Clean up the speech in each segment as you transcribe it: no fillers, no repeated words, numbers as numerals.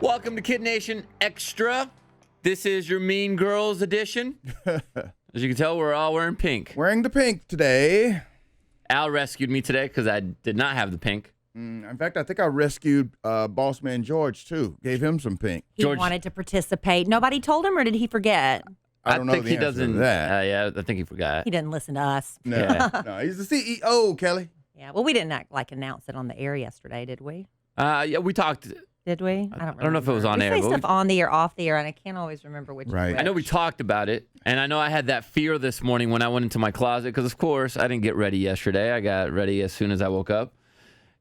Welcome to Kiddnation Extra. This is your Mean Girls edition. As you can tell, we're all wearing pink. Wearing the pink today. Al rescued me today because I did not have the pink. In fact, I think I rescued boss man George, too. Gave him some pink. He wanted to participate. Nobody told him, or did he forget? I don't know think the he answer doesn't. to that. Yeah, I think he forgot. He didn't listen to us. No, Yeah. no, he's the CEO, Kelly. Yeah, well, we didn't announce it on the air yesterday, did we? Yeah, we talked. Did we? I don't know if it was on we air. say but stuff on the air, off the air, and I can't always remember which. Right. Is I know we which. talked about it, and I know I had that fear this morning when I went into my closet because, of course, I didn't get ready yesterday. I got ready as soon as I woke up,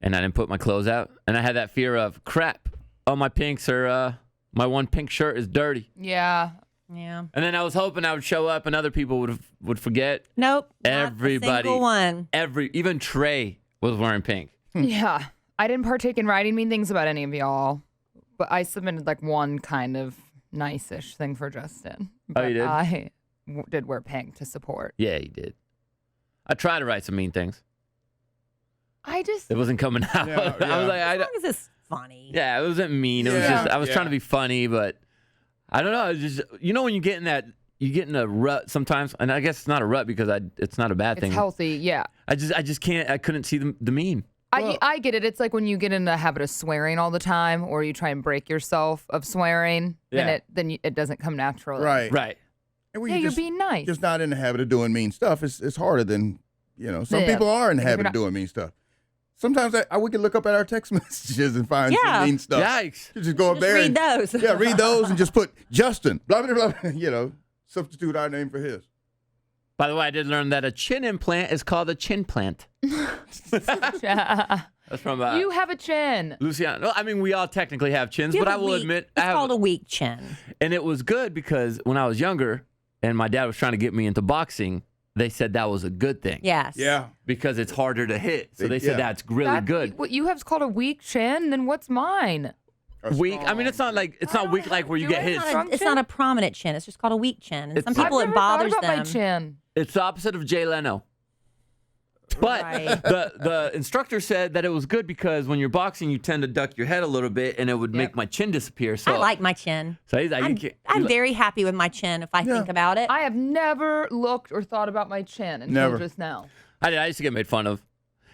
and I didn't put my clothes out. And I had that fear of, crap, all my pinks are, my one pink shirt is dirty. Yeah. Yeah. And then I was hoping I would show up and other people would forget. Nope. Everybody. Not a single one. Even Trey was wearing pink. Yeah. I didn't partake in writing mean things about any of y'all, but I submitted like one kind of nice-ish thing for Justin. But you did? I did wear pink to support. Yeah, you did. I tried to write some mean things. It wasn't coming out. Yeah, I was like, As long as it's funny. yeah, it wasn't mean. It was Yeah. just I was Yeah. trying to be funny, but I don't know. It's just when you get in a rut sometimes, and I guess it's not a rut because it's not a bad thing. It's healthy, yeah. I just can't. I couldn't see the mean. I get it. It's like when you get in the habit of swearing all the time, or you try and break yourself of swearing, Yeah. then it doesn't come naturally. Right. Right. And when Yeah, you're just, being nice. just not in the habit of doing mean stuff. It's harder than, some Yeah. people are in the Like, if habit you're of doing mean stuff. Sometimes we can look up at our text messages and find Yeah. some mean stuff. Yikes. You just go up Just there read and those. yeah, read those and just put Justin, blah, blah, blah, substitute our name for his. By the way, I did learn that a chin implant is called a chin plant. That's from You have a chin. Luciano. Well, I mean, we all technically have chins, You but have I a will weak- admit, it's called a weak chin. and it was good because when I was younger and my dad was trying to get me into boxing, they said that was a good thing. Yes. Yeah. Because it's harder to hit. So they Yeah. said that's really good. What you have called a weak chin, then what's mine? Weak. I mean, it's not weak like where you get hit. It's not a prominent chin. It's just called a weak chin. And some It's- people I've it never thought bothers about them. my chin. It's the opposite of Jay Leno. But Right. the instructor said that it was good because when you're boxing, you tend to duck your head a little bit, and it would make my chin disappear. So I like my chin. So he's like, I'm very happy with my chin if I think about it. I have never looked or thought about my chin until Never. just now. I did. I used to get made fun of,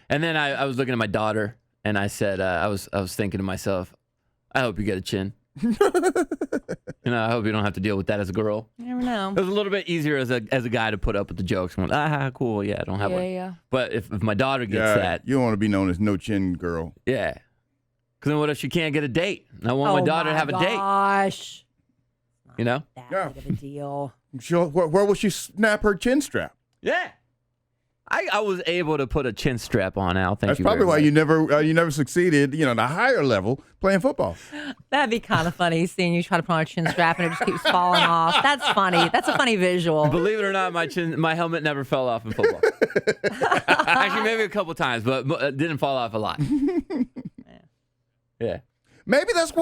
and then I was looking at my daughter, and I said, I was thinking to myself, I hope you get a chin. I hope you don't have to deal with that as a girl. You never know. It was a little bit easier as a guy to put up with the jokes. I'm like, cool, yeah, I don't have one. Yeah. But if my daughter gets Yeah, that, you don't want to be known as no chin girl. yeah. Because then what if she can't get a date? I want my daughter to have a date. Gosh. You know? That Yeah. big of a deal. Where will she snap her chin strap? Yeah. I was able to put a chin strap on, Al. Thank That's you. probably very why much. you never succeeded, at a higher level playing football. That'd be kind of funny seeing you try to put on a chin strap and it just keeps falling off. That's funny. That's a funny visual. Believe it or not, my helmet never fell off in football. Actually, maybe a couple times, but it didn't fall off a lot. Yeah. Maybe that's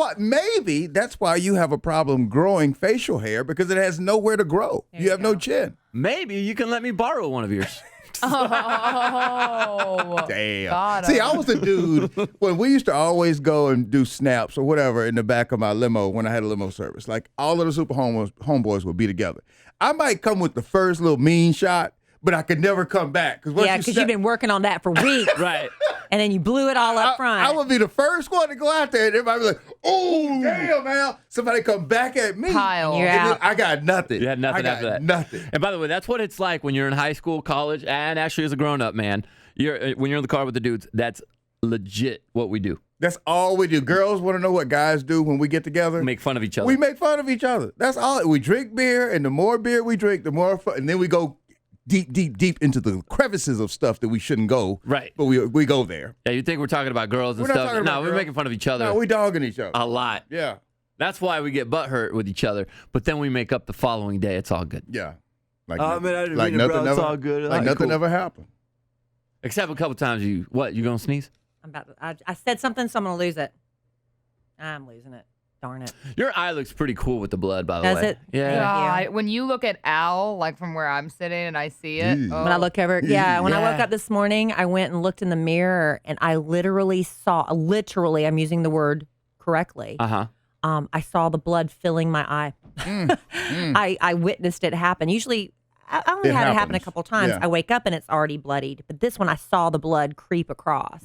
why you have a problem growing facial hair because it has nowhere to grow. You have no chin. Maybe you can let me borrow one of yours. Oh. Damn. Got See, him. I was the dude when we used to always go and do snaps or whatever in the back of my limo when I had a limo service. Like all of the super homeboys would be together. I might come with the first little mean shot, but I could never come back. Yeah, because you've been working on that for weeks. Right. And then you blew it all up front. I would be the first one to go out there and everybody would be like, oh, damn, man. Somebody come back at me. Kyle. You're And then out. I got nothing. You had nothing I got after that. Nothing. And by the way, that's what it's like when you're in high school, college, and actually as a grown-up, man. When you're in the car with the dudes, that's legit what we do. That's all we do. Girls want to know what guys do when we get together. Make fun of each other. We make fun of each other. That's all. We drink beer, and the more beer we drink, the more fun. And then we go deep into the crevices of stuff that we shouldn't go. Right. But we go there. Yeah, you think we're talking about girls and We're not stuff. talking about No, we're girls. making fun of each other No, we dogging each other. a lot. Yeah. That's why we get butthurt with each other. But then we make up the following day. It's all good. Yeah. Like Oh, man, I didn't like mean it, bro. nothing It's ever, all good. Like All right, nothing cool. ever happened. Except a couple times you gonna sneeze? I said something, so I'm going to lose it. I'm losing it. Darn it. Your eye looks pretty cool with the blood, by the Does way. it? Yeah. Yeah. God, when you look at Al, like from where I'm sitting and I see it. Yeah. Oh. When I look over, when I woke Yeah. up this morning, I went and looked in the mirror and I literally, I'm using the word correctly. Uh-huh. I saw the blood filling my eye. I witnessed it happen. Usually, I only It had it happen a happens. couple times. Yeah. I wake up and it's already bloodied. But this one, I saw the blood creep across.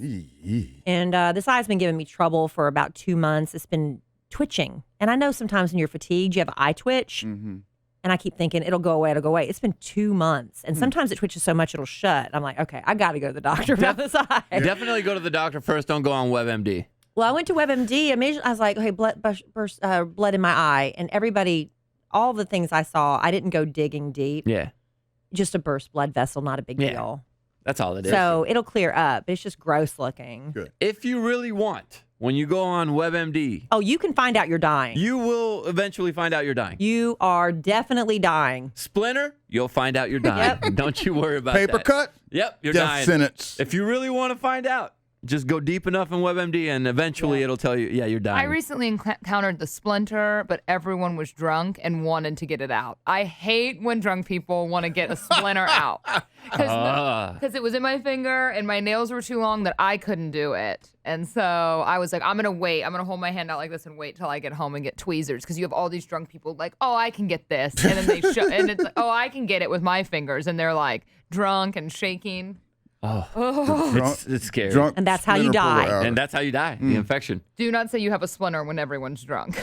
And this eye's been giving me trouble for about 2 months. It's been twitching. And I know sometimes when you're fatigued, you have eye twitch. And I keep thinking, it'll go away, it'll go away. It's been 2 months. And sometimes it twitches so much it'll shut. I'm like, okay, I got to go to the doctor about this eye. Definitely go to the doctor first. Don't go on WebMD. Well, I went to WebMD. Immediately, I was like, okay, blood in my eye. And everybody, all the things I saw, I didn't go digging deep. Yeah. Just a burst blood vessel, not a big deal. That's all it is. So it'll clear up. It's just gross looking. Good. If you really want, when you go on WebMD, Oh, you can find out you're dying. you will eventually find out you're dying. You are definitely dying. Splinter, you'll find out you're dying. Don't you worry about Paper that. cut, Yep, you're death dying. sentence. If you really want to find out, just go deep enough in WebMD and eventually it'll tell you, yeah, you're dying. I recently encountered the splinter, but everyone was drunk and wanted to get it out. I hate when drunk people want to get a splinter out. Because it was in my finger and my nails were too long that I couldn't do it. And so I was like, I'm going to wait. I'm going to hold my hand out like this and wait till I get home and get tweezers. Because you have all these drunk people like, oh, I can get this. And then they show, and it's like, oh, I can get it with my fingers. And they're like drunk and shaking. It's scary. Drunk And that's how you splinter die. puller out. And that's how you die, the infection. Do not say you have a splinter when everyone's drunk.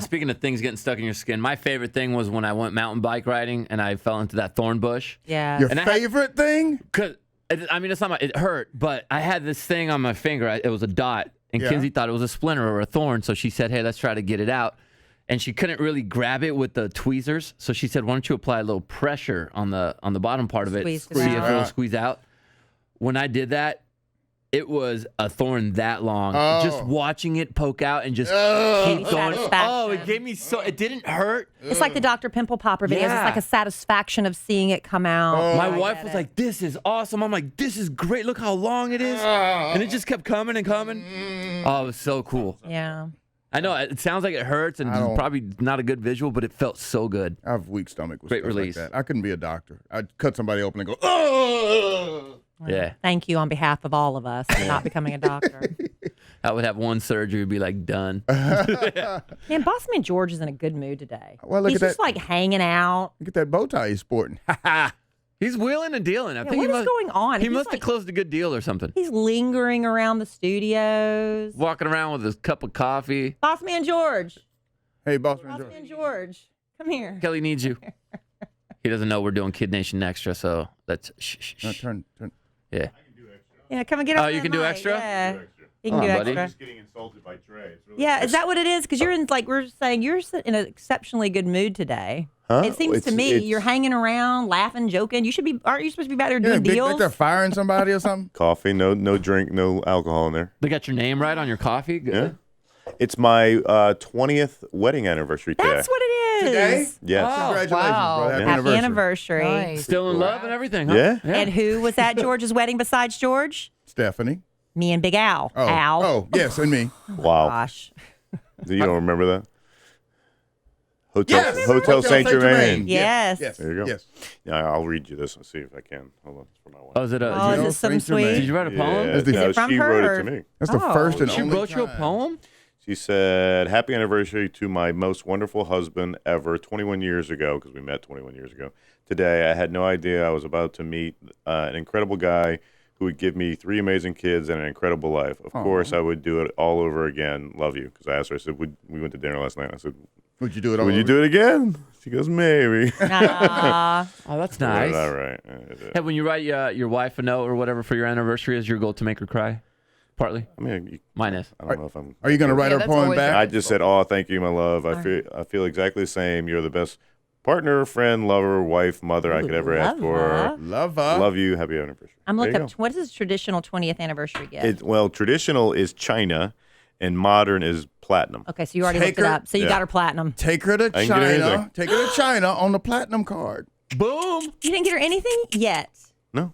Speaking of things getting stuck in your skin, my favorite thing was when I went mountain bike riding and I fell into that thorn bush. Yeah. Your And I had- favorite thing? Cause I mean, it's not it hurt, but I had this thing on my finger. It was a dot, and Yeah. Kinsey thought it was a splinter or a thorn, so she said, "Hey, let's try to get it out." And she couldn't really grab it with the tweezers, so she said, "Why don't you apply a little pressure on the bottom part of it, Squeeze it see if out. it'll squeeze out?" When I did that, it was a thorn that long. Oh. Just watching it poke out and just keep going. Satisfaction. Oh, it gave me so. It didn't hurt. It's like the Dr. Pimple Popper videos. Yeah. It's like a satisfaction of seeing it come out. My I wife get was it. like, "This is awesome." I'm like, "This is great. Look how long it is." And it just kept coming and coming. Oh, it was so cool. Yeah. I know it sounds like it hurts and I don't- it's probably not a good visual, but it felt so good. I have weak stomach with Great stuff release. like that. I couldn't be a doctor. I'd cut somebody open and go, oh! Yeah. Thank you on behalf of all of us for not becoming a doctor. I would have one surgery, be like done. Man, Boss Man George is in a good mood today. Well, look He's at just that. like hanging out. Look at that bow tie he's sporting. He's wheeling and dealing. I Yeah, think what he is must, going on? He He's must like- have closed a good deal or something. He's lingering around the studios. Walking around with his cup of coffee. Boss Man George. Hey, boss man Boss George. Man George. Come here. Kelly needs you. He doesn't know we're doing Kiddnation Extra, so let's shh. No, turn. Yeah. Yeah, come and get Oh, on you that can do mic. extra? Yeah. You Come can do on, buddy. extra. Just getting insulted by Trey. It's really Yeah, is that what it is? Because you're in, like we're saying, you're in an exceptionally good mood today. Huh? It seems to me you're hanging around, laughing, joking. You should be. Aren't you supposed to be back there Yeah, doing big, deals? like they're firing somebody or something. coffee, no drink, no alcohol in there. They got your name right on your coffee? Good. Yeah. It's my 20th wedding anniversary today. That's what it is. Today? Yes. Oh, Congratulations, wow. bro. Happy Yeah. Happy anniversary. anniversary. Nice. Still in love and everything, huh? Yeah. And who was at George's wedding besides George? Stephanie. Me and Big Al. Oh, Al. oh, yes, and me. Wow. Gosh. You don't remember that? Hotel Yes. Hotel Saint Germain. Yes. Yes. There you go. Yes. Yeah, I'll read you this and see if I can. Hold on, it's for my wife. Oh, is it a, Oh, did, is you, it some Saint sweet? Germain. did you write a poem? Yeah, Is no, it from she wrote her? it to me. That's the Oh. first and She only wrote you a time. poem? She said, "Happy anniversary to my most wonderful husband ever, 21 years ago, because we met 21 years ago. Today, I had no idea I was about to meet an incredible guy who would give me 3 amazing kids and an incredible life. Of course, I would do it all over again. Love you." Because I asked her, I said, we went to dinner last night. I said, Would you do it all would you over? do it again? She goes, maybe. Aw. Oh, that's Nice. nice. All right. Hey, when you write your wife a note or whatever for your anniversary, is your goal to make her cry? Partly. I mean, Mine is. I don't know if I'm... Are you going to write Yeah, her that's poem always back? I just said, "Oh, thank you, my love. I feel exactly the same. You're the best partner, friend, lover, wife, mother I could ever ask for. lover. Love her. Love you. Happy anniversary." I'm There looking you up. What is a traditional 20th anniversary gift? Well, traditional is China, and modern is platinum. Okay, so you already Take looked it her- up. So you Yeah. got her platinum. Take her to I can get her China. anything. Take her to China on the platinum card. Boom. You didn't get her anything yet. No.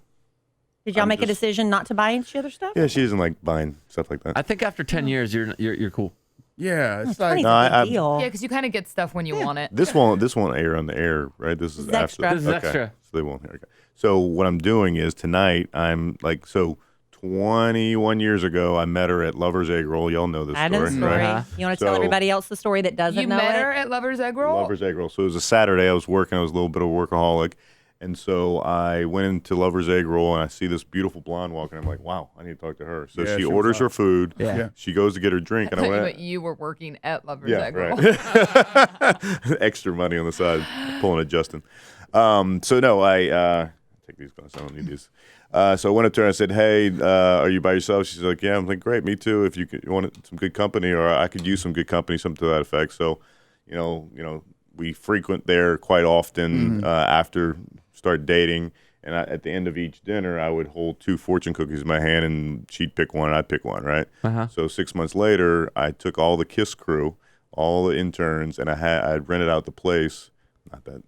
Did y'all I'm make a just- decision not to buy any other stuff? Yeah, she doesn't like buying stuff like that. I think after 10 years, you're cool. Yeah, it's 20's like a No, big I- deal. Yeah, because you kind of get stuff when you want it. This won't air on the air, right? This is This is after. extra. This is okay. extra. So they won't hear. Okay. So what I'm doing is tonight I'm like 20 21 years ago, I met her at Lover's Egg Roll. Y'all know this I know the story, story. right? You want to tell So- everybody else the story that doesn't You know met it? her at Lover's Egg Roll? Lover's Egg Roll. So it was a Saturday. I was working. I was a little bit of a workaholic. And so I went into Lover's Egg Roll, and I see this beautiful blonde walking. I'm like, wow, I need to talk to her. So Yeah, she she was orders hot. her food. Yeah. She goes to get her drink. And I went, But you were working at Lover's yeah, Egg Roll. right. Extra money on the side, pulling a Justin. So no, I take these glasses. I don't need these. So I went up to her and I said, "Hey, are you by yourself?" She's like, "Yeah." I'm like, "Great, me too. If you want some good company, or I could use some good company, something to that effect." So, you know, we frequent there quite often after start dating. And at the end of each dinner, I would hold 2 fortune cookies in my hand, and she'd pick one, and I'd pick one, right? So 6 months later, I took all the KISS crew, all the interns, and I'd rented out the place. Not that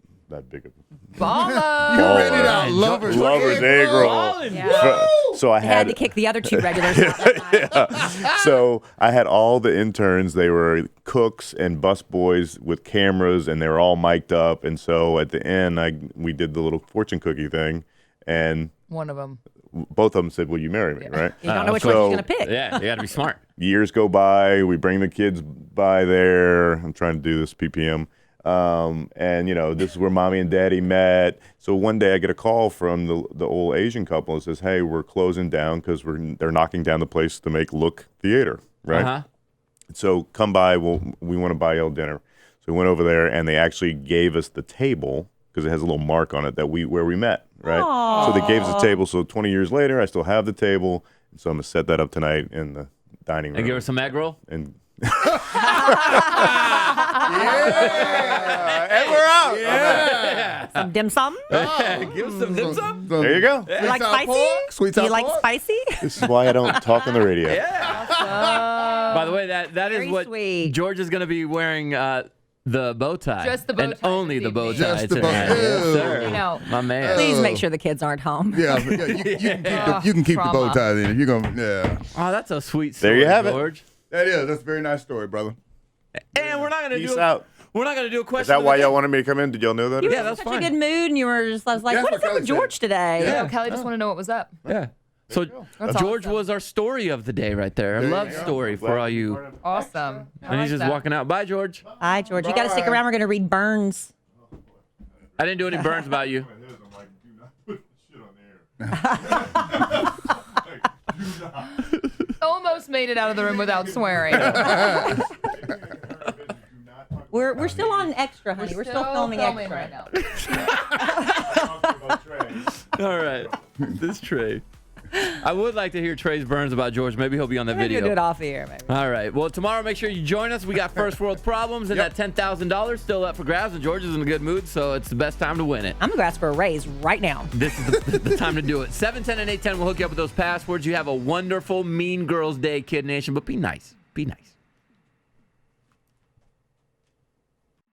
big of Baller. You rented out Lover's Egg Roll. Yeah. So I They had had to kick the other 2 regulars out that night. So I had all the interns. They were cooks and busboys with cameras, and they were all mic'd up. And so at the end, we did the little fortune cookie thing, and One of them. both of them said, "Will you marry me?" Right? You don't know which one so- she's going to pick. Yeah, you got to be smart. Years go by. We bring the kids by there. I'm trying to do this PPM. And this is where mommy and daddy met. So one day I get a call from the old Asian couple and says, "Hey, we're closing down because they're knocking down the place to make Look Theater, right? So come by. We want to buy y'all dinner." So we went over there, and they actually gave us the table because it has a little mark on it where we met, right? So they gave us a table. So 20 years later, I still have the table, and so I'm gonna set that up tonight in the dining room. And give her some egg roll. And And we're out. Some dim sum? Give us some dim sum. there you go. You like Sweet spicy? Sweet Do you sour like pork? spicy? This is why I don't talk on the radio. By the way, that is Very what sweet. George is going to be wearing the bow tie. Just the bow and tie only this the bow evening. tie Just the bow- tonight. Ew. Yes, sir. You know. My man. Please make sure the kids aren't home. Yeah, you can keep the bow Trauma. tie then if you're gonna. Yeah, Oh, that's a sweet There story, you have it. George. that's a very nice story, brother. And we're not going to Peace do out. We're not going to do a question. Is that of why the y'all day. wanted me to come in? Did y'all know that? You were Yeah, in that's such fine. a good mood, and I was like, That's what what is up Kelly with George today? No, Kelly just want to know what was up. Yeah. So That's George awesome. was our story of the day right there. A There you love go. story for all you. Awesome. And he's just walking out. Bye, George. Hi, George. You got to stick around. We're going to read Burns. I didn't do any burns about you. Almost made it out of the room without swearing. We're still on extra, honey. We're still filming extra. right now. All right. This Trey. I would like to hear Trey's burns about George. Maybe he'll be on the Maybe video. we'll do it off the air, maybe. All right. Well, tomorrow, make sure you join us. We got first world problems and that $10,000 still up for grabs. And George is in a good mood, so it's the best time to win it. I'm going to ask for a raise right now. This is the time to do it. 710 and 810 will hook you up with those passwords. You have a wonderful Mean Girls Day, Kid Nation, but be nice. Be nice.